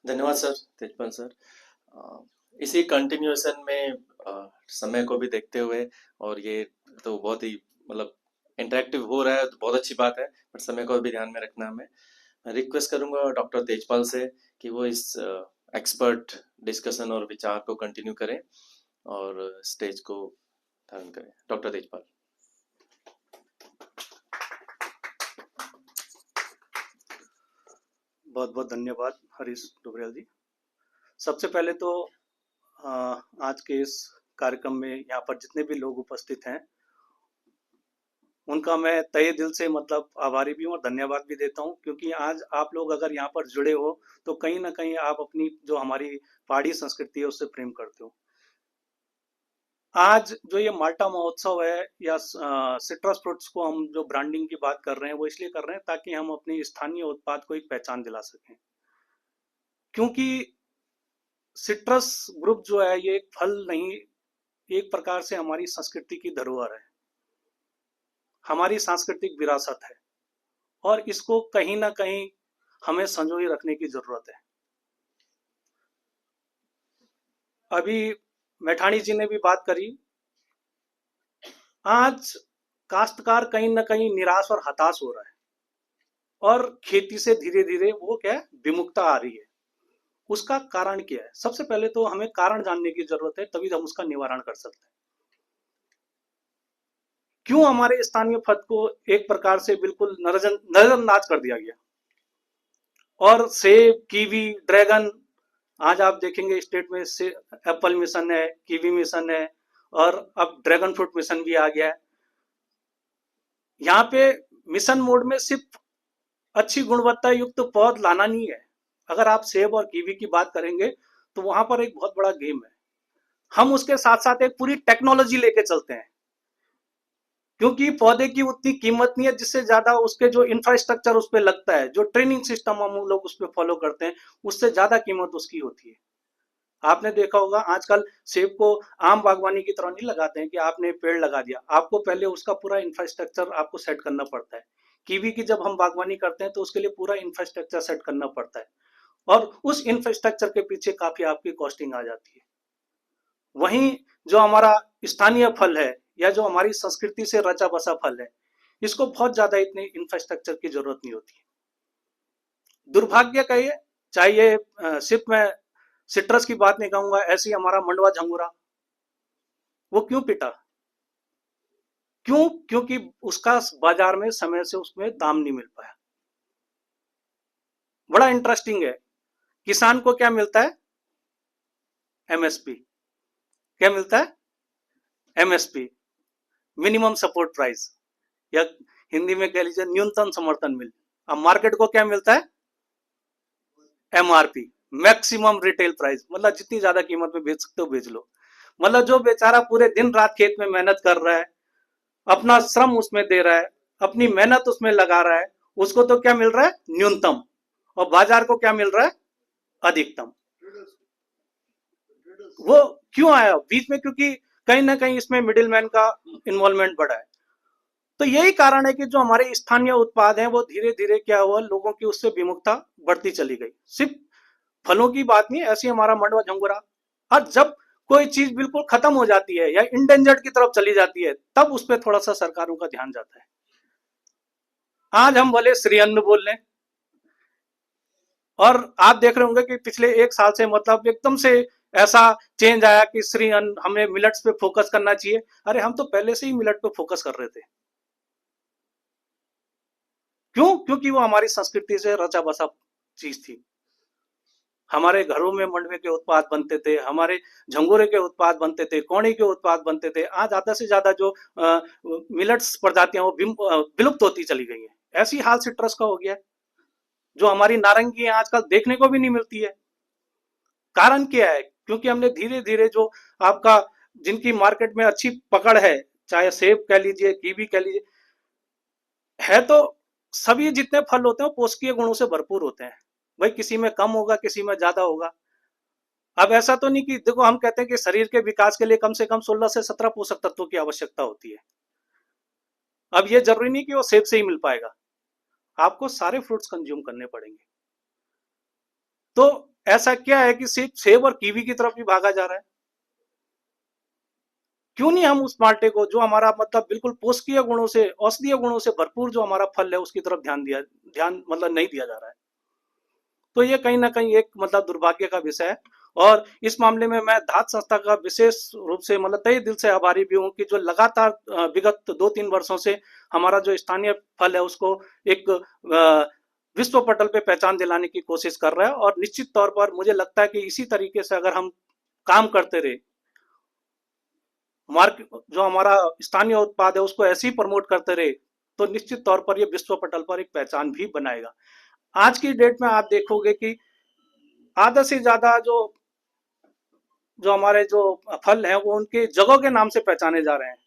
धन्यवाद sir, Tejpal sir. अ, इसी continuation में समय को भी देखते हुए, और ये तो बहुत ही मतलब इंटरेक्टिव हो रहा है तो बहुत अच्छी बात है, पर समय को भी ध्यान में रखना हमें। मैं रिक्वेस्ट करूंगा डॉक्टर तेजपाल से कि वो इस एक्सपर्ट डिस्कशन और विचार को कंटिन्यू करें और स्टेज को धारण करें। डॉक्टर तेजपाल। बहुत बहुत धन्यवाद हरीश डोबरियाल जी। सबसे पहले तो आज के इस कार्यक्रम में यहाँ पर जितने भी लोग उपस्थित हैं उनका मैं तहे दिल से मतलब आभारी भी हूँ और धन्यवाद भी देता हूँ, क्योंकि आज आप लोग अगर यहाँ पर जुड़े हो तो कहीं ना कहीं आप अपनी जो हमारी पहाड़ी संस्कृति है उससे प्रेम करते हो। आज जो ये माल्टा महोत्सव है या सिट्रस फ्रूट्स को हम जो ब्रांडिंग की बात कर रहे हैं वो इसलिए कर रहे हैं ताकि हम अपने स्थानीय उत्पाद को एक पहचान दिला सकें, क्योंकि सिट्रस ग्रुप जो है ये एक फल नहीं, एक प्रकार से हमारी संस्कृति की धरोहर है, हमारी सांस्कृतिक विरासत है, और इसको कहीं ना कहीं हमें संजोए रखने की जरूरत है। अभी मैठाणी जी ने भी बात करी, आज काश्तकार कहीं ना कहीं निराश और हताश हो रहा है और खेती से धीरे धीरे वो क्या है विमुखता आ रही है। उसका कारण क्या है? सबसे पहले तो हमें कारण जानने की जरूरत है, तभी हम उसका निवारण कर सकते हैं। क्यों हमारे स्थानीय फल को एक प्रकार से बिल्कुल नजरअंदाज कर दिया गया? और सेब, कीवी, ड्रैगन, आज आप देखेंगे स्टेट में से एप्पल मिशन है, कीवी मिशन है, और अब ड्रैगन फ्रूट मिशन भी आ गया है। यहाँ पे मिशन मोड में सिर्फ अच्छी गुणवत्ता युक्त पौध लाना नहीं है। अगर आप सेब और कीवी की बात करेंगे तो वहां पर एक बहुत बड़ा गेम है। हम उसके साथ साथ एक पूरी टेक्नोलॉजी लेके चलते हैं, क्योंकि पौधे की उतनी कीमत नहीं है जिससे ज्यादा उसके जो इंफ्रास्ट्रक्चर उस पर लगता है, जो ट्रेनिंग सिस्टम हम लोग उस पर फॉलो करते हैं, उससे ज्यादा कीमत उसकी होती है। आपने देखा होगा आजकल सेब को आम बागवानी की तरह नहीं लगाते हैं कि आपने पेड़ लगा दिया, आपको पहले उसका पूरा इंफ्रास्ट्रक्चर आपको सेट करना पड़ता है। कीवी की जब हम बागवानी करते हैं तो उसके लिए पूरा इंफ्रास्ट्रक्चर सेट करना पड़ता है, और उस इंफ्रास्ट्रक्चर के पीछे काफी आपकी कॉस्टिंग आ जाती है। वहीं जो हमारा स्थानीय फल है या जो हमारी संस्कृति से रचा बसा फल है, इसको बहुत ज्यादा इतने इंफ्रास्ट्रक्चर की जरूरत नहीं होती है। दुर्भाग्य कहिए, चाहे ये सिर्फ मैं सिट्रस की बात नहीं कहूंगा, ऐसी हमारा मंडवा झंगोरा, वो क्यों पिटा? क्यों? क्योंकि उसका बाजार में समय से उसमें दाम नहीं मिल पाया। बड़ा इंटरेस्टिंग है, किसान को क्या मिलता है? एमएसपी। क्या मिलता है? एमएसपी, मिनिमम सपोर्ट प्राइस, या हिंदी में कह लीजिए न्यूनतम समर्थन मूल्य। अब मार्केट को क्या मिलता है? एमआरपी, मैक्सिमम रिटेल प्राइस, मतलब जितनी ज्यादा कीमत में बेच सकते हो बेच लो। मतलब जो बेचारा पूरे दिन रात खेत में मेहनत कर रहा है, अपना श्रम उसमें दे रहा है, अपनी मेहनत उसमें लगा रहा है, उसको तो क्या मिल रहा है? न्यूनतम। और बाजार को क्या मिल रहा है? अधिकतम। वो क्यों आया बीच में? क्योंकि कहीं ना कहीं इसमें मिडिल मैन का इन्वॉल्वमेंट बढ़ा है। तो यही कारण है कि जो हमारे स्थानीय उत्पाद हैं वो धीरे धीरे क्या हुआ, लोगों की उससे विमुखता बढ़ती चली गई। सिर्फ फलों की बात नहीं, ऐसी हमारा मंडवा झंगोरा। और जब कोई चीज बिल्कुल खत्म हो जाती है या इंडेंजर्ड की तरफ चली जाती है, तब उस पर थोड़ा सा सरकारों का ध्यान जाता है। आज हम भले श्री अन्न बोल लें, और आप देख रहे होंगे कि पिछले एक साल से मतलब एकदम से ऐसा चेंज आया कि श्री अन्न, हमें मिलेट्स पे फोकस करना चाहिए। अरे हम तो पहले से ही मिलेट पे फोकस कर रहे थे। क्यों? क्योंकि वो हमारी संस्कृति से रचा बसा चीज थी। हमारे घरों में मंडवे के उत्पाद बनते थे, हमारे झंगोरे के उत्पाद बनते थे, कौड़ी के उत्पाद बनते थे। आज ज्यादा से ज्यादा जो मिलेट्स प्रजातियां वो विलुप्त होती चली गई है। ऐसी हाल सिट्रस का हो गया है। जो हमारी नारंगी आजकल देखने को भी नहीं मिलती है। कारण क्या है? क्योंकि हमने धीरे धीरे जो आपका, जिनकी मार्केट में अच्छी पकड़ है, चाहे सेब कह लीजिए, कीवी कह लीजिए, है तो सभी जितने फल होते हैं पोषकीय गुणों से भरपूर होते हैं। भाई किसी में कम होगा, किसी में ज्यादा होगा। अब ऐसा तो नहीं कि देखो, हम कहते हैं कि शरीर के विकास के लिए कम से कम 16 से 17 पोषक तत्वों की आवश्यकता होती है। अब ये जरूरी नहीं कि वो सेब से ही मिल पाएगा, आपको सारे फ्रूट्स कंज्यूम करने पड़ेंगे। तो ऐसा क्या है कि सिर्फ सेब और कीवी की तरफ ही भागा जा रहा है? क्यों नहीं हम उस माल्टे को, जो हमारा मतलब बिल्कुल पोषकीय गुणों से, औषधीय गुणों से भरपूर जो हमारा फल है, उसकी तरफ ध्यान मतलब नहीं दिया जा रहा है? तो ये कहीं ना कहीं एक मतलब दुर्भाग्य का विषय है। और इस मामले में मैं धात संस्था का विशेष रूप से मतलब तहे दिल से आभारी भी हूँ कि जो लगातार विगत 2-3 वर्षों से हमारा जो स्थानीय फल है उसको एक विश्व पटल पे पहचान दिलाने की कोशिश कर रहा है। और निश्चित तौर पर मुझे लगता है कि इसी तरीके से अगर हम काम करते रहे, मार्केट जो हमारा स्थानीय उत्पाद है उसको ऐसे ही प्रमोट करते रहे, तो निश्चित तौर पर ये विश्व पटल पर एक पहचान भी बनाएगा। आज की डेट में आप देखोगे कि आधा से ज्यादा जो जो हमारे जो फल हैं वो उनके जगहों के नाम से पहचाने जा रहे हैं।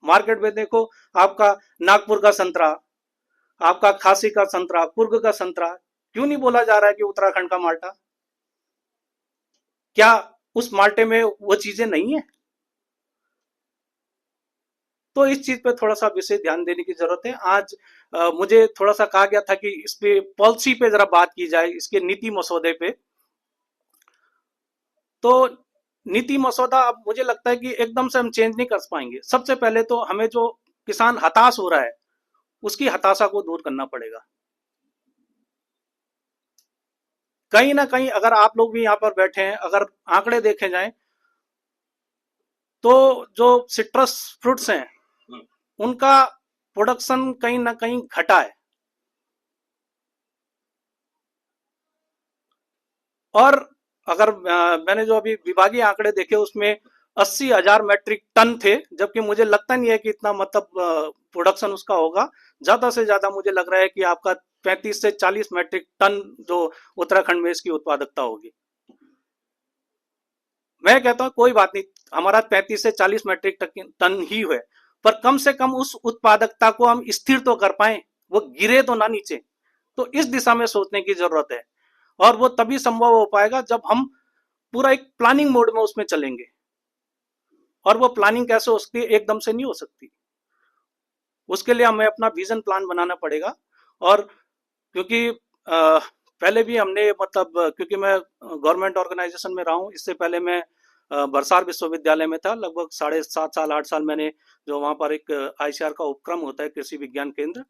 मार्केट में देखो, आपका नागपुर का संतरा, आपका खासी का संतरा, कुर्ग का संतरा, क्यों नहीं बोला जा रहा है कि उत्तराखंड का माल्टा? क्या उस माल्टे में वो चीजें नहीं है? तो इस चीज पे थोड़ा सा विशेष ध्यान देने की जरूरत है। आज मुझे थोड़ा सा कहा गया था कि इस पे पॉलिसी पे जरा बात की जाए, इसके नीति मसौदे पे। तो नीति मसौदा अब मुझे लगता है कि एकदम से हम चेंज नहीं कर पाएंगे। सबसे पहले तो हमें जो किसान हताश हो रहा है उसकी हताशा को दूर करना पड़ेगा। कहीं ना कहीं अगर आप लोग भी यहाँ पर बैठे हैं, अगर आंकड़े देखे जाएं तो जो सिट्रस फ्रूट्स हैं उनका प्रोडक्शन कहीं ना कहीं घटा है। और अगर मैंने जो अभी विभागीय आंकड़े देखे उसमें 80,000 मैट्रिक टन थे, जबकि मुझे लगता नहीं है कि इतना मतलब प्रोडक्शन उसका होगा। ज्यादा से ज्यादा मुझे लग रहा है कि आपका 35 से 40 मैट्रिक टन जो उत्तराखंड में इसकी उत्पादकता होगी। मैं कहता हूं कोई बात नहीं, हमारा 35 से 40 मैट्रिक टन ही है, पर कम से कम उस उत्पादकता को हम स्थिर तो कर पाए, वो गिरे तो ना नीचे। तो इस दिशा में सोचने की जरूरत है। और वो तभी संभव हो पाएगा जब हम पूरा एक प्लानिंग मोड में उसमें चलेंगे। और वो प्लानिंग कैसे हो सकती है? एकदम से नहीं हो सकती। उसके लिए हमें अपना विजन प्लान बनाना पड़ेगा। और क्योंकि पहले भी हमने मतलब क्योंकि मैं गवर्नमेंट ऑर्गेनाइजेशन में रहा हूँ, इससे पहले मैं बरसार विश्वविद्यालय में था, लगभग 7.5 साल 8 साल मैंने जो वहाँ पर एक आईसीआर का उपक्रम होता है, कृषि विज्ञान केंद्र,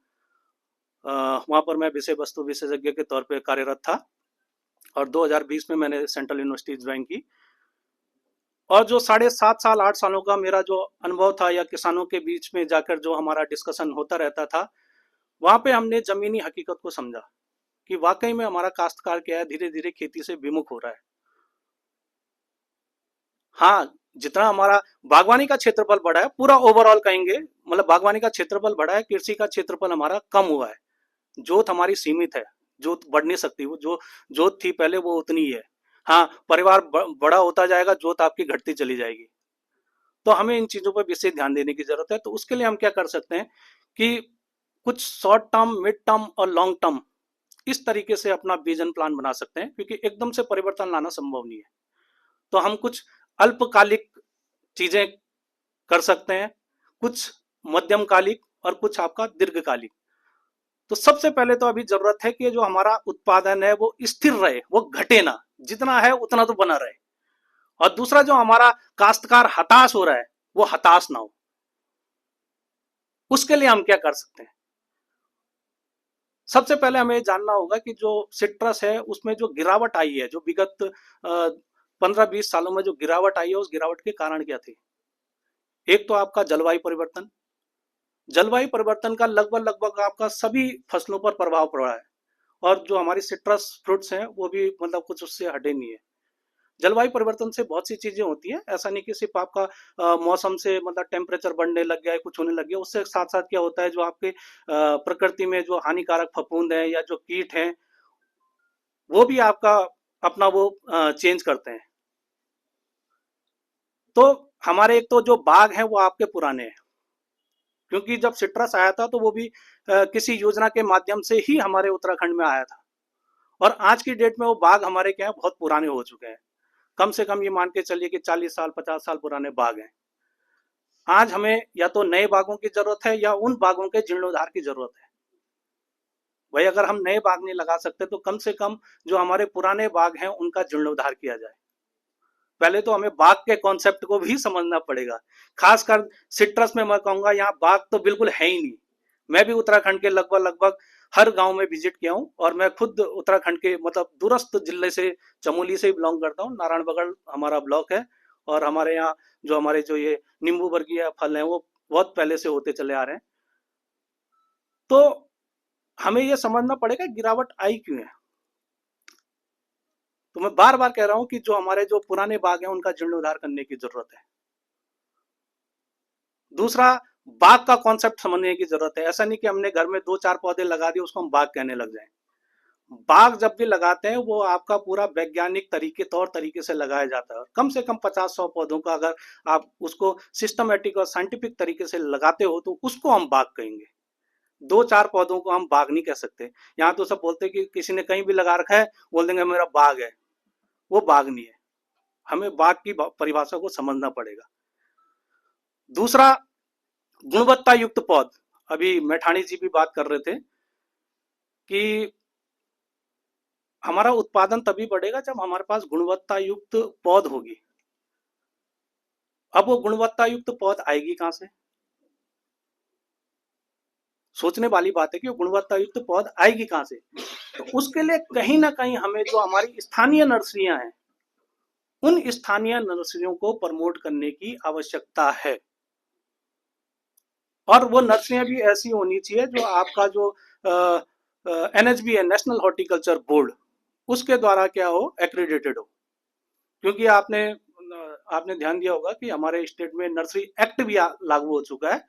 वहाँ पर मैं विषय वस्तु विशेषज्ञ के तौर पर कार्यरत था। और 2020 में मैंने सेंट्रल यूनिवर्सिटी ज्वाइन की। और जो 7.5 साल 8 सालों का मेरा जो अनुभव था, या किसानों के बीच में जाकर जो हमारा डिस्कशन होता रहता था, वहां पे हमने जमीनी हकीकत को समझा कि वाकई में हमारा काश्तकार क्या है, धीरे धीरे खेती से विमुख हो रहा है। हाँ, जितना हमारा बागवानी का क्षेत्रफल बढ़ा है, पूरा ओवरऑल कहेंगे, मतलब बागवानी का क्षेत्रफल बढ़ा है, कृषि का क्षेत्रफल हमारा कम हुआ है। जोत हमारी सीमित है, जोत बढ़ नहीं सकती। वो जो जोत थी पहले वो उतनी ही है। हाँ, परिवार बड़ा होता जाएगा, जोत आपकी घटती चली जाएगी। तो हमें इन चीजों पर विशेष ध्यान देने की जरूरत है। तो उसके लिए हम क्या कर सकते हैं कि कुछ शॉर्ट टर्म, मिड टर्म और लॉन्ग टर्म इस तरीके से अपना विजन प्लान बना सकते हैं, क्योंकि एकदम से परिवर्तन लाना संभव नहीं है। तो हम कुछ अल्पकालिक चीजें कर सकते हैं, कुछ मध्यमकालिक और कुछ आपका दीर्घकालिक। तो सबसे पहले तो अभी जरूरत है कि जो हमारा उत्पादन है वो स्थिर रहे, वो घटे ना, जितना है उतना तो बना रहे। और दूसरा, जो हमारा काश्तकार हताश हो रहा है वो हताश ना हो। उसके लिए हम क्या कर सकते हैं? सबसे पहले हमें जानना होगा कि जो सिट्रस है उसमें जो गिरावट आई है, जो विगत 15-20 सालों में जो गिरावट आई है, उस गिरावट के कारण क्या थे? एक तो आपका जलवायु परिवर्तन। जलवायु परिवर्तन का लगभग लगभग आपका सभी फसलों पर प्रभाव पड़ा है। और जो हमारी सिट्रस फ्रूट्स हैं वो भी मतलब कुछ उससे हटे नहीं है। जलवायु परिवर्तन से बहुत सी चीजें होती हैं, ऐसा नहीं कि सिर्फ आपका मौसम से मतलब टेम्परेचर बढ़ने लग गया है, कुछ होने लग गया। उससे साथ साथ क्या होता है, जो आपके प्रकृति में जो हानिकारक फफूंद है या जो कीट हैं, वो भी आपका अपना वो चेंज करते हैं। तो हमारे एक तो जो बाग हैं वो आपके पुराने हैं, क्योंकि जब सिट्रस आया था तो वो भी किसी योजना के माध्यम से ही हमारे उत्तराखंड में आया था। और आज की डेट में वो बाग हमारे क्या है, बहुत पुराने हो चुके हैं। कम से कम ये मान के चलिए कि 40 साल 50 साल पुराने बाग हैं। आज हमें या तो नए बागों की जरूरत है या उन बागों के जीर्णोद्धार की जरूरत है। भाई अगर हम नए बाग नहीं लगा सकते तो कम से कम जो हमारे पुराने बाग हैं उनका जीर्णोद्धार किया जाए। पहले तो हमें बाग के कॉन्सेप्ट को भी समझना पड़ेगा। खासकर सिट्रस में मैं कहूंगा यहाँ बाग तो बिल्कुल है ही नहीं। मैं भी उत्तराखंड के लगभग लगभग हर गांव में विजिट किया हूँ, और मैं खुद उत्तराखंड के मतलब दूरस्थ जिले से, चमोली से बिलोंग करता हूँ। नारायणबगड़ हमारा ब्लॉक है, और हमारे यहाँ जो ये नींबू वर्गीय फल है वो बहुत पहले से होते चले आ रहे हैं। तो हमें ये समझना पड़ेगा गिरावट आई क्यों है। तो मैं बार बार कह रहा हूं कि जो हमारे जो पुराने बाग हैं उनका जीर्णोद्धार करने की जरूरत है। दूसरा, बाग का कॉन्सेप्ट समझने की जरूरत है। ऐसा नहीं कि हमने घर में 2-4 पौधे लगा दिए उसको हम बाग कहने लग जाएं। बाग जब भी लगाते हैं वो आपका पूरा वैज्ञानिक तरीके तौर तरीके से लगाया जाता है, और कम से कम 50-100 पौधों का अगर आप उसको सिस्टमेटिक और साइंटिफिक तरीके से लगाते हो तो उसको हम बाग कहेंगे। 2-4 पौधों को हम बाग नहीं कह सकते। यहाँ तो सब बोलते हैं कि किसी ने कहीं भी लगा रखा है, बोल देंगे मेरा बाग है। वो बाग नहीं है। हमें बाग की परिभाषा को समझना पड़ेगा। दूसरा, गुणवत्ता युक्त पौध। अभी मैठाणी जी भी बात कर रहे थे कि हमारा उत्पादन तभी बढ़ेगा जब हमारे पास गुणवत्ता युक्त पौध होगी। अब वो गुणवत्ता युक्त पौध आएगी कहां से? सोचने वाली बात है कि गुणवत्ता युक्त पौध आएगी कहां से। तो उसके लिए कहीं ना कहीं हमें जो हमारी स्थानीय नर्सरियां हैं उन स्थानीय नर्सरियों को प्रमोट करने की आवश्यकता है। और वो नर्सरियां भी ऐसी होनी चाहिए जो आपका जो NHB है, नेशनल हॉर्टिकल्चर बोर्ड, उसके द्वारा क्या हो, एक्रेडिटेड हो। क्योंकि आपने ध्यान दिया होगा कि हमारे स्टेट में नर्सरी एक्ट भी लागू हो चुका है,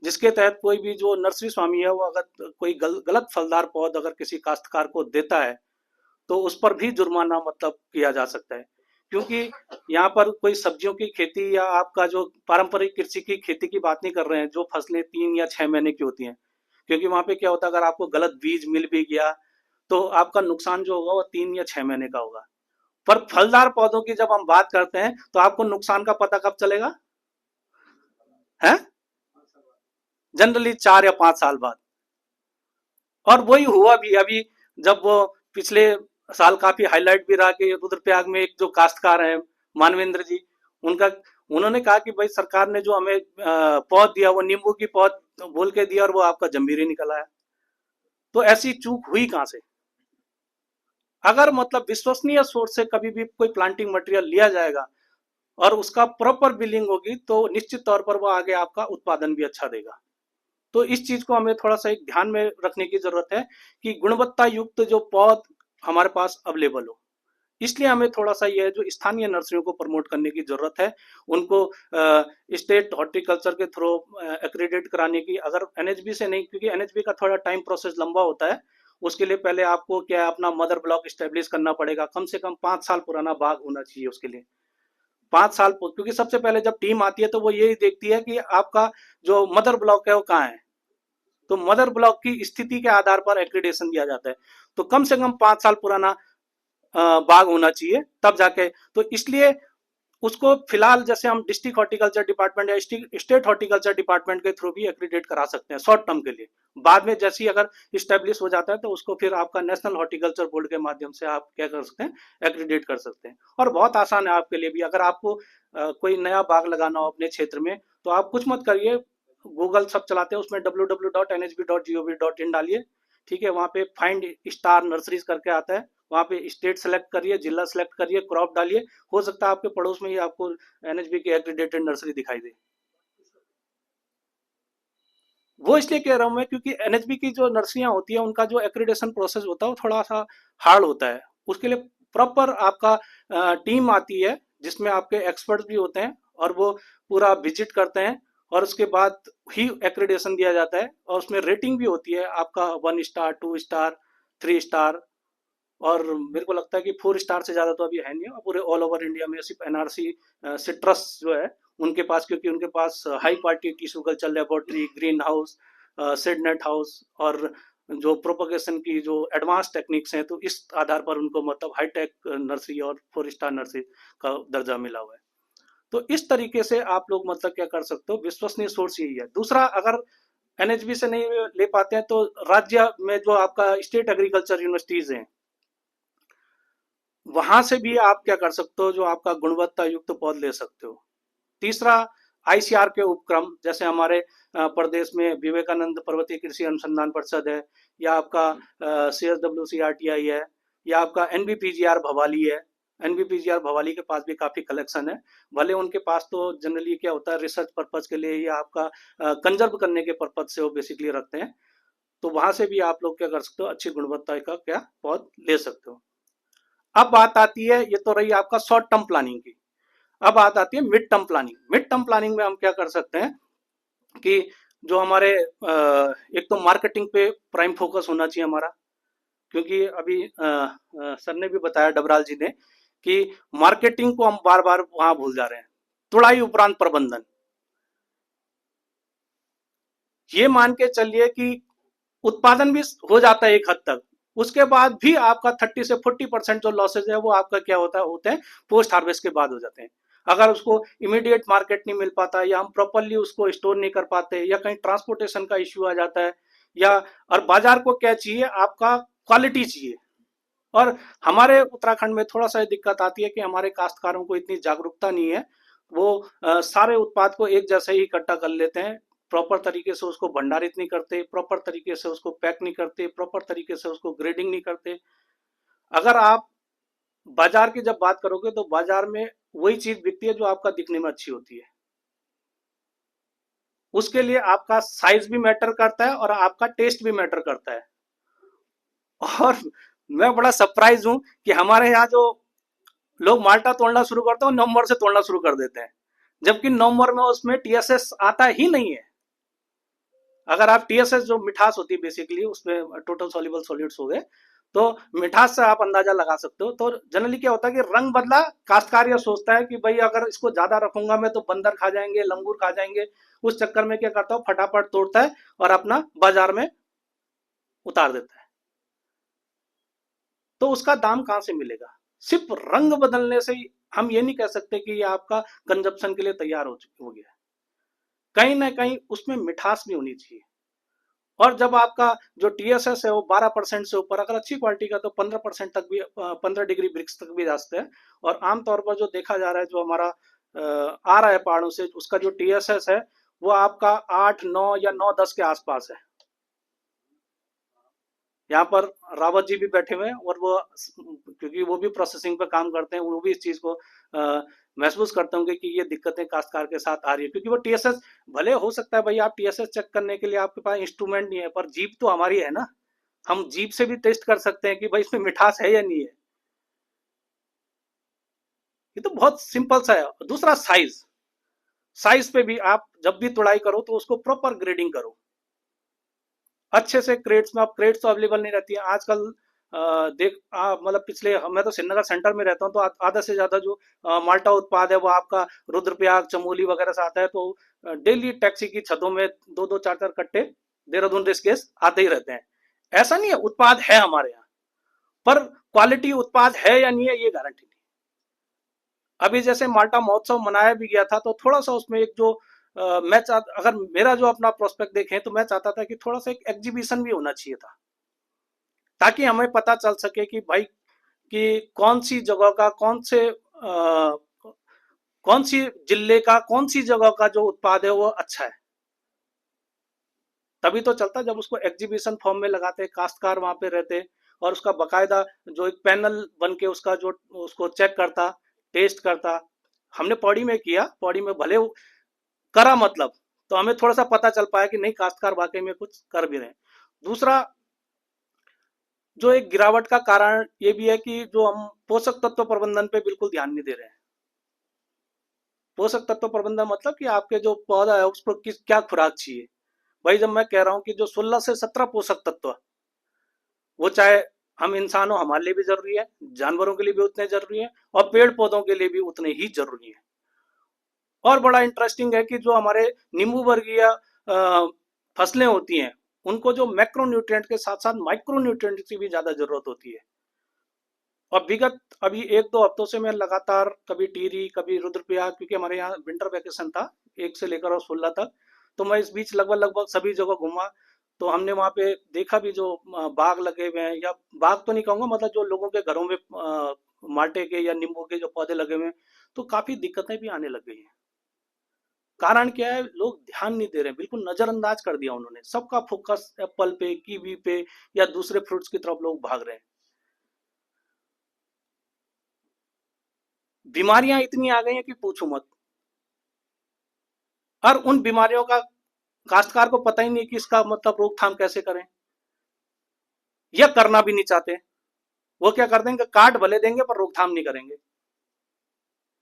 जिसके तहत कोई भी जो नर्सरी स्वामी है वो अगर कोई गलत फलदार पौध अगर किसी काश्तकार को देता है तो उस पर भी जुर्माना मतलब किया जा सकता है। क्योंकि यहाँ पर कोई सब्जियों की खेती या आपका जो पारंपरिक कृषि की खेती की बात नहीं कर रहे हैं जो फसलें 3 या 6 महीने की होती हैं। क्योंकि वहां पे क्या होता है, अगर आपको गलत बीज मिल भी गया तो आपका नुकसान जो होगा वो 3 या 6 महीने का होगा। पर फलदार पौधों की जब हम बात करते हैं तो आपको नुकसान का पता कब चलेगा है? जनरली 4 या 5 साल बाद। और वही हुआ भी अभी, जब वो पिछले साल काफी हाईलाइट भी रहा कि रुद्रप्रयाग में एक जो काश्तकार है मानवेंद्र जी, उनका उन्होंने कहा कि भाई सरकार ने जो हमें पौध दिया वो नींबू की पौध बोल के दिया और वो आपका जंभीरी निकल आया। तो ऐसी चूक हुई कहां से? अगर मतलब विश्वसनीय सोर्स से कभी भी कोई प्लांटिंग मटेरियल लिया जाएगा और उसका प्रॉपर बिलिंग होगी तो निश्चित तौर पर वो आगे आपका उत्पादन भी अच्छा देगा। तो इस चीज को हमें थोड़ा सा एक ध्यान में रखने की जरूरत है कि गुणवत्ता युक्त जो पौध हमारे पास अवेलेबल हो। इसलिए हमें थोड़ा सा यह जो स्थानीय नर्सरियों को प्रमोट करने की जरूरत है, उनको स्टेट हॉर्टिकल्चर के थ्रू एक्रेडिट कराने की, अगर NHB से नहीं, क्योंकि NHB का थोड़ा टाइम प्रोसेस लंबा होता है। उसके लिए पहले आपको क्या है, अपना मदर ब्लॉक स्टेब्लिश करना पड़ेगा। कम से कम 5 साल पुराना बाग होना चाहिए उसके लिए। 5 साल, क्योंकि सबसे पहले जब टीम आती है तो वो यही देखती है कि आपका जो मदर ब्लॉक है वो कहाँ है। तो मदर ब्लॉक की स्थिति के आधार पर एक्रेडिटेशन दिया जाता है। तो कम से कम 5 साल पुराना बाग होना चाहिए तब जाके। तो इसलिए उसको फिलहाल जैसे हम डिस्ट्रिक्ट हॉर्टिकल्चर डिपार्टमेंट या स्टेट हॉर्टिकल्चर डिपार्टमेंट के थ्रू भी एक्रीडेट करा सकते हैं शॉर्ट टर्म के लिए। बाद में जैसे ही अगर स्टेब्लिश हो जाता है तो उसको फिर आपका नेशनल हॉर्टिकल्चर बोर्ड के माध्यम से आप क्या कर सकते हैं, एक्रीडेट कर सकते हैं। और बहुत आसान है आपके लिए भी। अगर आपको कोई नया बाग लगाना हो अपने क्षेत्र में तो आप कुछ मत करिए, गूगल सब चलाते हैं, उसमें www.nhb.gov.in डालिए, ठीक है। वहां पे फाइंड स्टार नर्सरीज करके आता है, वहां पे स्टेट सेलेक्ट करिए, जिला सेलेक्ट करिए, क्रॉप डालिए। हो सकता है आपके पड़ोस में ही आपको NHB की एक्रीडेटेड नर्सरी दिखाई दे। वो इसलिए कह रहा हूं मैं क्योंकि NHB की जो नर्सरियां होती है उनका जो एक्रीडेशन प्रोसेस होता है वो थोड़ा सा हार्ड होता है। उसके लिए प्रॉपर आपका टीम आती है जिसमें आपके एक्सपर्ट भी होते हैं और वो पूरा विजिट करते हैं और उसके बाद ही एक्रीडेशन दिया जाता है। और उसमें रेटिंग भी होती है आपका 1 स्टार, 2 स्टार, 3 स्टार, और मेरे को लगता है कि 4 स्टार से ज्यादा तो अभी है नहीं। पूरे ऑल ओवर इंडिया में सिर्फ NRC सिट्रस जो है उनके पास, क्योंकि उनके पास high quality tissue culture laboratory, green house, seed net house और जो प्रोपगेशन की जो एडवांस टेक्निक्स हैं, तो इस आधार पर उनको मतलब हाईटेक नर्सरी और 4 स्टार नर्सरी का दर्जा मिला हुआ है। तो इस तरीके से आप लोग मतलब क्या कर सकते हो, विश्वसनीय सोर्स यही है। दूसरा, अगर एनएचबी से नहीं ले पाते हैं तो राज्य में जो आपका स्टेट एग्रीकल्चर यूनिवर्सिटीज हैं, वहां से भी आप क्या कर सकते हो, जो आपका गुणवत्ता युक्त पौध ले सकते हो। तीसरा, आईसीआर के उपक्रम, जैसे हमारे प्रदेश में विवेकानंद पर्वतीय कृषि अनुसंधान परिषद है, या आपका CSWCRTI है, या आपका एनबीपीजीआर भवाली है। एनबीपीजीआर भवाली के पास भी काफी कलेक्शन है। भले उनके पास तो जनरली क्या होता है, रिसर्च पर्पज के लिए या आपका कंजर्व करने के पर्पज से वो बेसिकली रखते हैं। तो वहां से भी आप लोग क्या कर सकते हो, अच्छी गुणवत्ता का क्या पौध ले सकते हो। अब बात आती है, ये तो रही आपका शॉर्ट टर्म प्लानिंग की। अब बात आती है mid term planning. Mid term planning में हम क्या कर सकते हैं कि जो हमारे एक तो मार्केटिंग पे प्राइम फोकस होना चाहिए हमारा, क्योंकि अभी सर ने भी बताया, डबराल जी ने, कि मार्केटिंग को हम बार बार वहां भूल जा रहे हैं। तुड़ाई उपरांत प्रबंधन, ये मान के चलिए कि उत्पादन भी हो जाता है एक हद तक, उसके बाद भी आपका 30 से 40% जो लॉसेज है वो आपका क्या होता है, होते हैं पोस्ट हार्वेस्ट के बाद हो जाते हैं। अगर उसको इमीडिएट मार्केट नहीं मिल पाता, या हम प्रॉपरली उसको स्टोर नहीं कर पाते, या कहीं ट्रांसपोर्टेशन का इश्यू आ जाता है, या और बाजार को क्या चाहिए, आपका क्वालिटी चाहिए। और हमारे उत्तराखंड में थोड़ा सा दिक्कत आती है कि हमारे काश्तकारों को इतनी जागरूकता नहीं है। वो सारे उत्पाद को एक जैसे ही इकट्ठा कर लेते हैं, प्रॉपर तरीके से उसको भंडारित नहीं करते, प्रॉपर तरीके से उसको पैक नहीं करते, प्रॉपर तरीके से उसको ग्रेडिंग नहीं करते। अगर आप बाजार की जब बात करोगे तो बाजार में वही चीज बिकती है जो आपका दिखने में अच्छी होती है। उसके लिए आपका साइज भी मैटर करता है और आपका टेस्ट भी मैटर करता है। और मैं बड़ा सरप्राइज हूं कि हमारे यहाँ जो लोग माल्टा तोड़ना शुरू करते हैं नवंबर से तोड़ना शुरू कर देते हैं, जबकि नवंबर में उसमें टीएसएस आता ही नहीं है। अगर आप टीएसएस जो मिठास होती है बेसिकली, उसमें टोटल सॉल्युबल सॉलिड्स हो गए, तो मिठास से आप अंदाजा लगा सकते हो। तो जनरली क्या होता है कि रंग बदला, काश्तकार यह सोचता है कि भाई अगर इसको ज्यादा रखूंगा मैं तो बंदर खा जाएंगे, लंगूर खा जाएंगे। उस चक्कर में क्या करता हूँ, फटाफट तोड़ता है और अपना बाजार में उतार देता है। तो उसका दाम कहां से मिलेगा? सिर्फ रंग बदलने से ही हम ये नहीं कह सकते कि ये आपका कंजप्शन के लिए तैयार हो गया है। कहीं ना कहीं उसमें मिठास भी होनी चाहिए। और जब आपका जो टीएसएस है वो 12% से ऊपर, अगर अच्छी क्वालिटी का, तो 15% तक भी, 15 डिग्री ब्रिक्स तक भी जा सकते हैं। और आमतौर पर जो देखा जा रहा है, जो हमारा आ रहा है पहाड़ों से, उसका जो टीएसएस है वो आपका 8, 9 या 9, 10 के आसपास है। यहाँ पर रावत जी भी बैठे हुए हैं, और वो क्योंकि वो भी प्रोसेसिंग पे काम करते हैं, वो भी इस चीज को महसूस करते होंगे कि ये दिक्कतें काश्तकार के साथ आ रही है। क्योंकि वो टीएसएस, भले हो सकता है भाई आप टीएसएस चेक करने के लिए आपके पास इंस्ट्रूमेंट नहीं है, पर जीप तो हमारी है ना, हम जीप से भी टेस्ट कर सकते हैं कि भाई इसमें मिठास है या नहीं है। ये तो बहुत सिंपल सा है। दूसरा, साइज। साइज पे भी आप जब भी तुड़ाई करो तो उसको प्रॉपर ग्रेडिंग करो अच्छे से। क्रेट्स में, अब क्रेट्स तो अवेलेबल नहीं रहती है आजकल। देख मतलब पिछले, मैं तो श्रीनगर सेंटर में रहता हूँ, तो आधा से ज्यादा जो माल्टा उत्पाद है वो आपका रुद्रप्रयाग, चमोली वगैरह से आता है। तो डेली टैक्सी की छतों में 2-2, 4-4 कट्टे देहरादून ऋषिकेश आते ही रहते हैं। ऐसा नहीं है, उत्पाद है हमारे यहाँ, पर क्वालिटी उत्पाद है या नहीं है ये गारंटी नहीं। अभी जैसे माल्टा महोत्सव मनाया भी गया था, तो थोड़ा सा उसमें एक जो मैं चाहता, अगर मेरा जो अपना प्रोस्पेक्ट देखें, तो मैं चाहता था कि थोड़ा सा एक एग्जीबिशन भी होना चाहिए था, ताकि हमें पता चल सके कि भाई कि कौन सी जगह का, कौन सी जिले का, कौन सी जगह का जो उत्पाद है वो अच्छा है। तभी तो चलता, जब उसको एग्जीबिशन फॉर्म में लगाते, काश्तकार वहां पे रहते, और उसका बकायदा जो एक पैनल बन के उसका जो उसको चेक करता, टेस्ट करता। हमने पौड़ी में किया, पौड़ी में भले करा मतलब, तो हमें थोड़ा सा पता चल पाया कि नहीं, काश्तकार वाकई में कुछ कर भी रहे हैं। दूसरा, जो एक गिरावट का कारण ये भी है कि जो हम पोषक तत्व प्रबंधन पे बिल्कुल ध्यान नहीं दे रहे हैं। पोषक तत्व प्रबंधन मतलब कि आपके जो पौधा है उसको किस, क्या खुराक चाहिए। भाई जब मैं कह रहा हूँ कि जो 16 से 17 पोषक तत्व, वो चाहे हम इंसान हो, हमारे लिए भी जरूरी है, जानवरों के लिए भी उतने जरूरी है, और पेड़ पौधों के लिए भी उतने ही जरूरी है। और बड़ा इंटरेस्टिंग है कि जो हमारे नींबू वर्गीय फसलें होती हैं, उनको जो मैक्रो न्यूट्रिएंट के साथ साथ माइक्रो न्यूट्रिएंट की भी ज्यादा जरूरत होती है। और विगत अभी 1-2 हफ्तों से मैं लगातार कभी टिहरी, कभी रुद्रप्रयाग, क्योंकि हमारे यहाँ विंटर वैकेशन था 1 से लेकर और 16 तक, तो मैं इस बीच लगभग लगभग सभी जगह घूमा। तो हमने वहाँ पे देखा भी जो बाग लगे हुए हैं, या बाग तो नहीं कहूँगा, मतलब जो लोगों के घरों में माल्टे के या नींबू के जो पौधे लगे हुए हैं, तो काफी दिक्कतें भी आने लग गई हैं। कारण क्या है, लोग ध्यान नहीं दे रहे हैं, बिल्कुल नजरअंदाज कर दिया उन्होंने, सबका फोकस एप्पल पे, कीवी पे या दूसरे फ्रूट्स की तरफ लोग भाग रहे हैं। बीमारियां इतनी आ गई हैं कि पूछो मत। और उन बीमारियों का काश्तकार को पता ही नहीं कि इसका मतलब रोकथाम कैसे करें, या करना भी नहीं चाहते। वो क्या कर देंगे, काट भले देंगे पर रोकथाम नहीं करेंगे।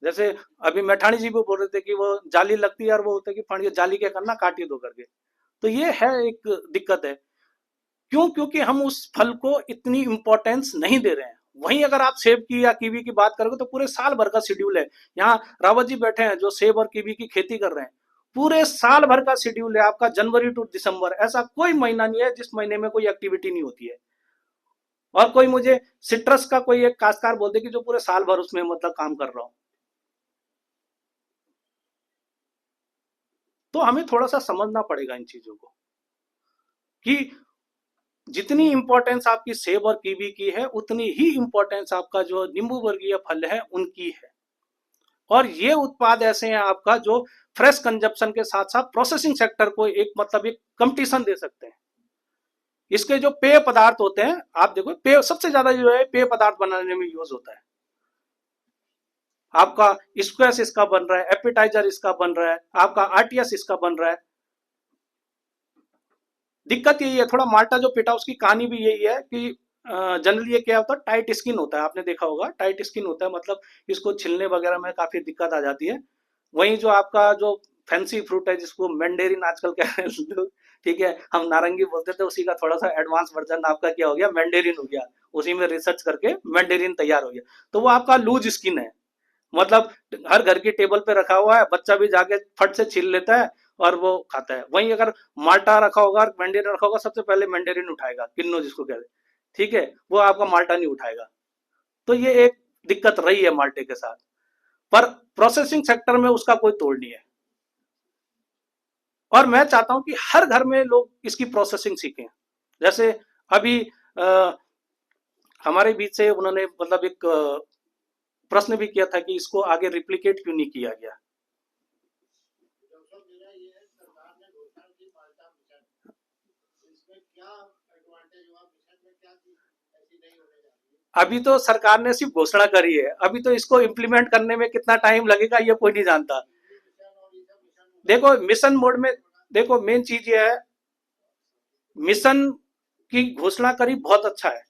जैसे अभी मैठाणी जी भी बोल रहे थे कि वो जाली लगती है, और वो होता है कि फण जाली क्या करना, काट ही दो करके। तो ये है एक दिक्कत है। क्यों? क्योंकि हम उस फल को इतनी इंपॉर्टेंस नहीं दे रहे हैं। वहीं अगर आप सेब की या कीवी की बात करोगे तो पूरे साल भर का शेड्यूल है। यहाँ रावत जी बैठे हैं जो सेब और कीवी की खेती कर रहे हैं, पूरे साल भर का शेड्यूल है आपका, जनवरी टू दिसंबर। ऐसा कोई महीना नहीं है जिस महीने में कोई एक्टिविटी नहीं होती है। और कोई मुझे सिट्रस का कोई एक काश्तकार बोल दे कि जो पूरे साल भर उसमें मतलब काम कर रहा हो। तो हमें थोड़ा सा समझना पड़ेगा इन चीजों को, कि जितनी इंपॉर्टेंस आपकी सेब और कीवी की है, उतनी ही इंपॉर्टेंस आपका जो नींबू वर्गीय फल है उनकी है। और ये उत्पाद ऐसे हैं आपका जो फ्रेश कंजप्शन के साथ साथ प्रोसेसिंग सेक्टर को एक मतलब एक कंपटीशन दे सकते हैं। इसके जो पेय पदार्थ होते हैं, आप देखो पेय सबसे ज्यादा जो है पेय पदार्थ बनाने में यूज होता है। आपका स्क्वैश इसका बन रहा है, एपिटाइजर इसका बन रहा है, आपका आरटीएस इसका बन रहा है। दिक्कत यही है, थोड़ा माल्टा जो पिटा उसकी कहानी भी यही है कि जनरली ये क्या होता है, टाइट स्किन होता है, आपने देखा होगा टाइट स्किन होता है, मतलब इसको छिलने वगैरह में काफी दिक्कत आ जाती है। वहीं जो आपका जो फैंसी फ्रूट है जिसको मैंडेरिन आजकल कह रहे हैं लोग, ठीक है, हम नारंगी बोलते थे, उसी का थोड़ा सा एडवांस वर्जन आपका क्या हो गया, मैंडेरिन हो गया। उसी में रिसर्च करके मैंडेरिन तैयार हो गया। तो वो आपका लूज स्किन है, मतलब हर घर की टेबल पे रखा हुआ है, बच्चा भी जाके फट से छील लेता है और वो खाता है। वहीं अगर माल्टा रखा होगा, मैंडेरिन रखा होगा, सबसे पहले मैंडेरिन उठाएगा, किन्नो जिसको कहते हैं, ठीक है, वो आपका माल्टा नहीं उठाएगा। तो ये एक दिक्कत रही है माल्टे के साथ। पर प्रोसेसिंग सेक्टर में उसका कोई तोड़ नहीं है। और मैं चाहता हूं कि हर घर में लोग इसकी प्रोसेसिंग सीखें। जैसे अभी हमारे बीच से उन्होंने मतलब एक प्रश्न भी किया था कि इसको आगे रिप्लिकेट क्यों नहीं किया गया। अभी तो सरकार ने सिर्फ घोषणा करी है, अभी तो इसको इम्प्लीमेंट करने में कितना टाइम लगेगा ये कोई नहीं जानता। देखो मिशन मोड में, देखो मेन चीज ये है, मिशन की घोषणा करी बहुत अच्छा है,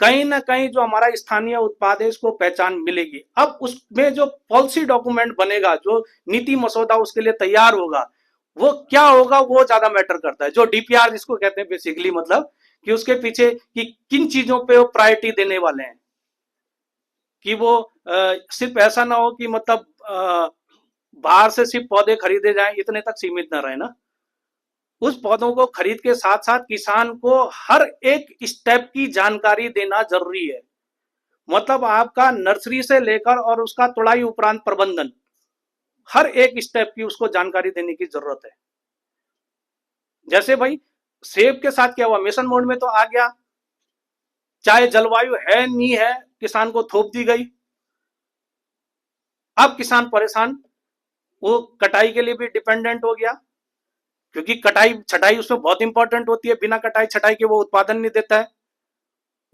कहीं ना कहीं जो हमारा स्थानीय उत्पाद है इसको पहचान मिलेगी। अब उसमें जो पॉलिसी डॉक्यूमेंट बनेगा, जो नीति मसौदा उसके लिए तैयार होगा, वो क्या होगा वो ज्यादा मैटर करता है। जो डीपीआर जिसको कहते हैं बेसिकली, मतलब कि उसके पीछे कि किन चीजों पे वो प्रायोरिटी देने वाले हैं, कि वो सिर्फ ऐसा ना हो कि मतलब बाहर से सिर्फ पौधे खरीदे जाएं, इतने तक सीमित ना रहे ना। उस पौधों को खरीद के साथ साथ किसान को हर एक स्टेप की जानकारी देना जरूरी है। मतलब आपका नर्सरी से लेकर और उसका तुड़ाई उपरांत प्रबंधन, हर एक स्टेप की उसको जानकारी देने की जरूरत है। जैसे भाई सेब के साथ क्या हुआ, मिशन मोड में तो आ गया, चाहे जलवायु है नहीं है, किसान को थोप दी गई। अब किसान परेशान, वो कटाई के लिए भी डिपेंडेंट हो गया, क्योंकि कटाई छटाई उसमें बहुत इंपॉर्टेंट होती है, बिना कटाई छटाई के वो उत्पादन नहीं देता है।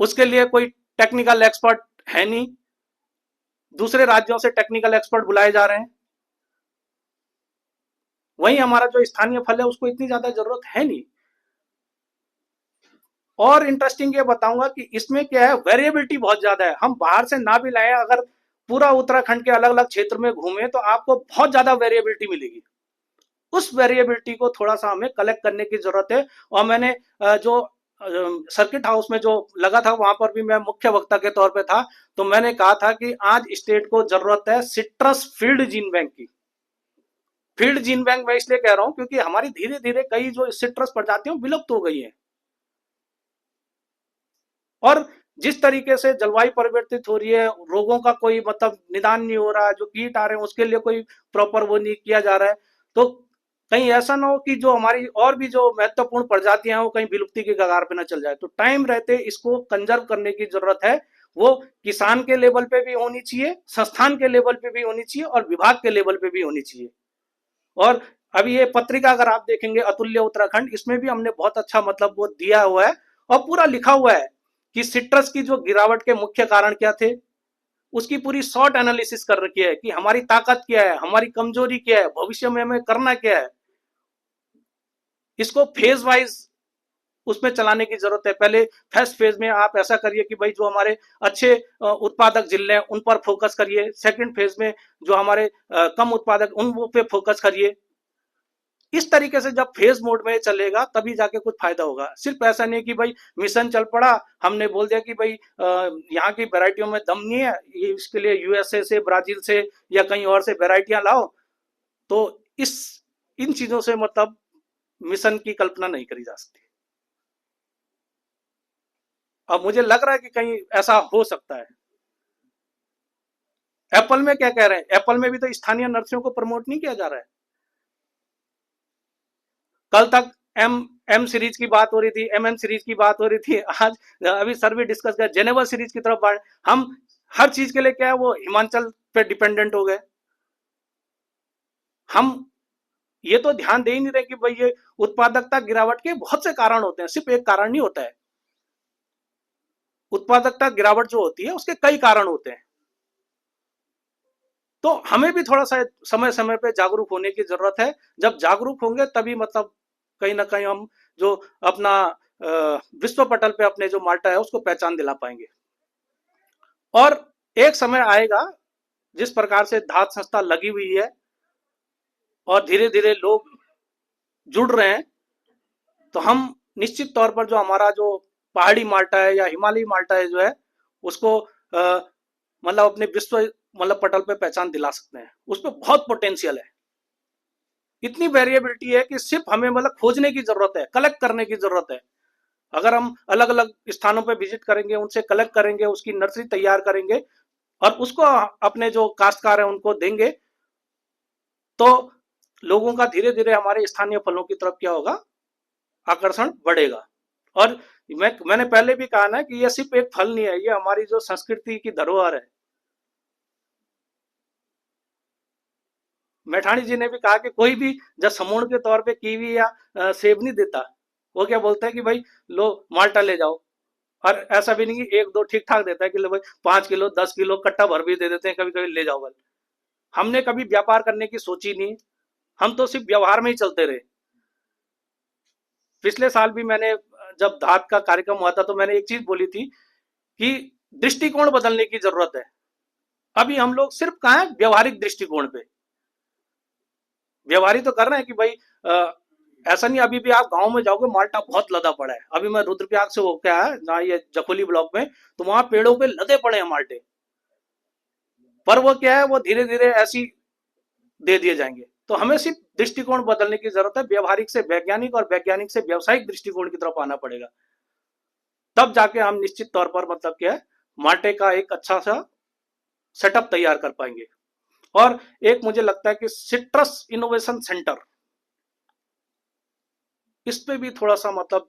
उसके लिए कोई टेक्निकल एक्सपर्ट है नहीं, दूसरे राज्यों से टेक्निकल एक्सपर्ट बुलाए जा रहे हैं। वहीं हमारा जो स्थानीय फल है उसको इतनी ज्यादा जरूरत है नहीं। और इंटरेस्टिंग ये बताऊंगा कि इसमें क्या है, वेरिएबिलिटी बहुत ज्यादा है। हम बाहर से ना भी लाए, अगर पूरा उत्तराखंड के अलग अलग क्षेत्र में घूमे तो आपको बहुत ज्यादा वेरिएबिलिटी मिलेगी। उस वेरिएबिलिटी को थोड़ा सा हमें कलेक्ट करने की जरूरत है। और मैंने जो सर्किट हाउस में जो लगा था वहां पर भी मैं मुख्य वक्ता के तौर पे था, तो मैंने कहा था कि आज स्टेट को जरूरत है सिट्रस फील्ड जीन बैंक की। फील्ड जीन बैंक मैं इसलिए कह रहा हूं क्योंकि हमारी धीरे धीरे कई जो सिट्रस प्रजातियां विलुप्त हो गई हैं। और जिस तरीके से जलवायु परिवर्तित हो रही है, रोगों का कोई मतलब निदान नहीं हो रहा है, जो कीट आ रहे हैं उसके लिए कोई प्रॉपर वो नहीं किया जा रहा है। तो कहीं ऐसा ना हो कि जो हमारी और भी जो महत्वपूर्ण प्रजातियां हैं वो कहीं विलुप्ति के कगार पे ना चल जाए। तो टाइम रहते इसको कंजर्व करने की जरूरत है। वो किसान के लेवल पे भी होनी चाहिए, संस्थान के लेवल पे भी होनी चाहिए और विभाग के लेवल पे भी होनी चाहिए। और अभी ये पत्रिका अगर आप देखेंगे अतुल्य उत्तराखंड, इसमें भी हमने बहुत अच्छा मतलब वो दिया हुआ है और पूरा लिखा हुआ है कि सिट्रस की जो गिरावट के मुख्य कारण क्या थे, उसकी पूरी शॉर्ट एनालिसिस कर रखी है कि हमारी ताकत क्या है, हमारी कमजोरी क्या है, भविष्य में हमें करना क्या है। इसको फेज वाइज उसमें चलाने की जरूरत है। पहले फर्स्ट फेज में आप ऐसा करिए कि भाई जो हमारे अच्छे उत्पादक जिले हैं उन पर फोकस करिए। सेकंड फेज में जो हमारे कम उत्पादक उन पे फोकस करिए। इस तरीके से जब फेज मोड में चलेगा तभी जाके कुछ फायदा होगा। सिर्फ ऐसा नहीं कि भाई मिशन चल पड़ा, हमने बोल दिया कि भाई यहाँ की वेराइटियों में दम नहीं है, ये इसके लिए यूएसए से, ब्राजील से या कहीं और से वेराइटियां लाओ। तो इस इन चीजों से मतलब मिशन की कल्पना नहीं करी जा सकती। अब मुझे लग रहा है कि कहीं ऐसा हो सकता है। एप्पल में क्या कह रहे हैं, एप्पल में भी तो स्थानीय नर्सरियों को प्रमोट नहीं किया जा रहा है। कल तक एम एम सीरीज की बात हो रही थी, एम सीरीज की बात हो रही थी। आज अभी सर्वे डिस्कस कर जेनेवा सीरीज की तरफ बढ़। हम हर चीज के लिए क्या है वो हिमाचल पे डिपेंडेंट हो गए। हम ये तो ध्यान दे ही नहीं रहे कि भाई ये उत्पादकता गिरावट के बहुत से कारण होते हैं, सिर्फ एक कारण नहीं होता है। उत्पादकता गिरावट जो होती है उसके कई कारण होते हैं। तो हमें भी थोड़ा सा समय समय पे जागरूक होने की जरूरत है। जब जागरूक होंगे तभी मतलब कहीं ना कहीं हम जो अपना विश्व पटल पे अपने जो माल्टा है उसको पहचान दिला पाएंगे। और एक समय आएगा जिस प्रकार से धात संस्था लगी हुई है और धीरे धीरे लोग जुड़ रहे हैं, तो हम निश्चित तौर पर जो हमारा जो पहाड़ी माल्टा है या हिमालयी माल्टा है जो है उसको मतलब अपने विश्व मतलब पटल पे पहचान दिला सकते हैं। उस पर बहुत पोटेंशियल है। इतनी वेरिएबिलिटी है कि सिर्फ हमें मतलब खोजने की जरूरत है, कलेक्ट करने की जरूरत है। अगर हम अलग अलग स्थानों पर विजिट करेंगे, उनसे कलेक्ट करेंगे, उसकी नर्सरी तैयार करेंगे और उसको अपने जो काश्तकार है उनको देंगे, तो लोगों का धीरे धीरे हमारे स्थानीय फलों की तरफ क्या होगा, आकर्षण बढ़ेगा। और मैंने पहले भी कहा ना कि ये सिर्फ एक फल नहीं है, ये हमारी जो संस्कृति की धरोहर है। मैठाणी जी ने भी कहा कि कोई भी जब समूह के तौर पे कीवी या सेब नहीं देता, वो क्या बोलता है कि भाई लो माल्टा ले जाओ। और ऐसा भी नहीं कि एक दो ठीक ठाक देता है कि लो भाई 5 किलो 10 किलो कट्टा भर भी दे देते हैं, कभी कभी ले जाओ भाई। हमने कभी व्यापार करने की सोची नहीं, हम तो सिर्फ व्यवहार में ही चलते रहे। पिछले साल भी मैंने जब धात का कार्यक्रम हुआ था तो मैंने एक चीज बोली थी कि दृष्टिकोण बदलने की जरूरत है। अभी हम लोग सिर्फ कहा है व्यवहारिक दृष्टिकोण पे व्यवहारी तो कर रहे हैं कि भाई ऐसा नहीं, अभी भी आप गांव में जाओगे माल्टा बहुत लदा पड़ा है। अभी मैं रुद्रप्रयाग से हो क्या है ना, ये जखोली ब्लॉक में, तो वहां पेड़ों पे लदे पड़े हैं माल्टे। पर वो क्या है वो धीरे धीरे ऐसी दे दिए जाएंगे। तो हमें सिर्फ दृष्टिकोण बदलने की जरूरत है, व्यवहारिक से वैज्ञानिक और वैज्ञानिक से व्यावसायिक दृष्टिकोण की तरफ आना पड़ेगा। तब जाके हम निश्चित तौर पर मतलब क्या है माल्टे का एक अच्छा सा सेटअप तैयार कर पाएंगे। और एक मुझे लगता है कि सिट्रस इनोवेशन सेंटर, इस पे भी थोड़ा सा मतलब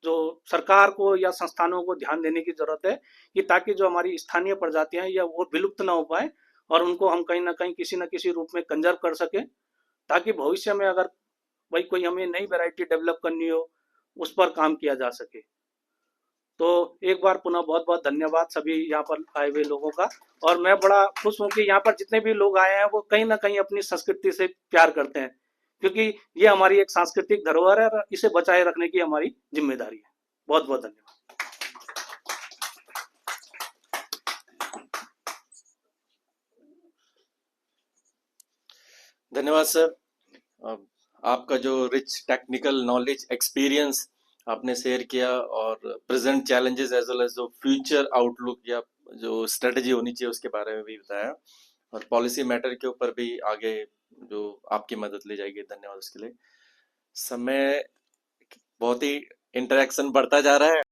जो सरकार को या संस्थानों को ध्यान देने की जरूरत है कि ताकि जो हमारी स्थानीय प्रजातियां या वो विलुप्त ना हो पाए और उनको हम कहीं ना कहीं किसी न किसी रूप में कंजर्व कर सके, ताकि भविष्य में अगर भाई कोई हमें नई वैरायटी डेवलप करनी हो उस पर काम किया जा सके। तो एक बार पुनः बहुत बहुत धन्यवाद सभी यहाँ पर आए हुए लोगों का। और मैं बड़ा खुश हूँ कि यहाँ पर जितने भी लोग आए हैं वो कहीं ना कहीं अपनी संस्कृति से प्यार करते हैं, क्योंकि ये हमारी एक सांस्कृतिक धरोहर है और इसे बचाए रखने की हमारी जिम्मेदारी है। बहुत बहुत धन्यवाद। धन्यवाद सर। आपका जो रिच टेक्निकल नॉलेज एक्सपीरियंस आपने शेयर किया और present challenges as well as जो फ्यूचर आउटलुक या जो स्ट्रेटजी होनी चाहिए उसके बारे में भी बताया, और पॉलिसी मैटर के ऊपर भी आगे जो आपकी मदद ली जाएगी। धन्यवाद उसके लिए। समय बहुत ही इंटरेक्शन बढ़ता जा रहा है।